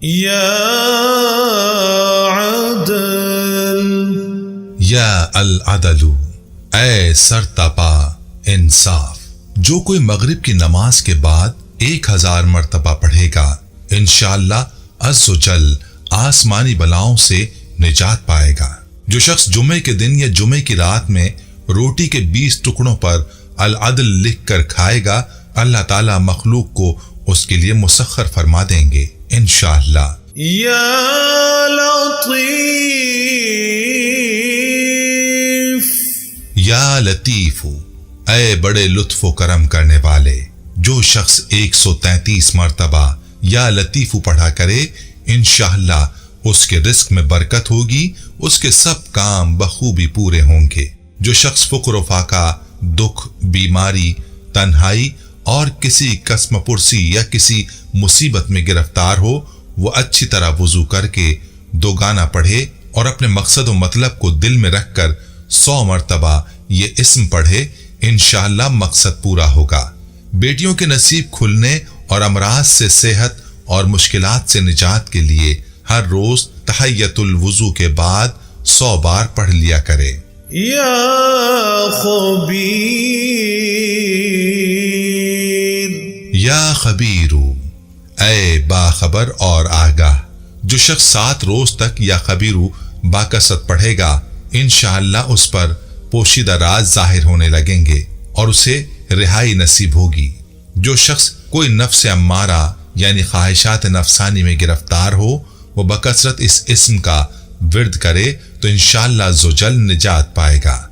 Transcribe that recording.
یا عدل، یا العدل، اے سرتپا انصاف، جو کوئی مغرب کی نماز کے بعد 1000 مرتبہ پڑھے گا انشاءاللہ عز و جل آسمانی بلاؤں سے نجات پائے گا۔ جو شخص جمعے کے دن یا جمعے کی رات میں روٹی کے 20 ٹکڑوں پر العدل لکھ کر کھائے گا، اللہ تعالیٰ مخلوق کو اس کے لیے مسخر فرما دیں گے انشاءاللہ۔ یا لطیف، یا لطیف، اے بڑے لطف و کرم کرنے والے، جو شخص 133 مرتبہ یا لطیف پڑھا کرے انشاءاللہ اس کے رزق میں برکت ہوگی، اس کے سب کام بخوبی پورے ہوں گے۔ جو شخص فقر و فاقہ، دکھ، بیماری، تنہائی اور کسی قسم پرسی یا کسی مصیبت میں گرفتار ہو، وہ اچھی طرح وضو کر کے 2 گانا پڑھے اور اپنے مقصد و مطلب کو دل میں رکھ کر 100 مرتبہ یہ اسم پڑھے، انشاءاللہ مقصد پورا ہوگا۔ بیٹیوں کے نصیب کھلنے اور امراض سے صحت اور مشکلات سے نجات کے لیے ہر روز تحیۃ الوضو کے بعد 100 بار پڑھ لیا کرے۔ یا خبیر، یا خبیر، اے باخبر اور آگاہ، جو شخص 7 روز تک یا خبیر باکثرت پڑھے گا انشاءاللہ اس پر پوشیدہ راز ظاہر ہونے لگیں گے اور اسے رہائی نصیب ہوگی۔ جو شخص کوئی نفس امارہ یعنی خواہشات نفسانی میں گرفتار ہو، وہ بکثرت اس اسم کا ورد کرے تو انشاءاللہ عز و جل نجات پائے گا۔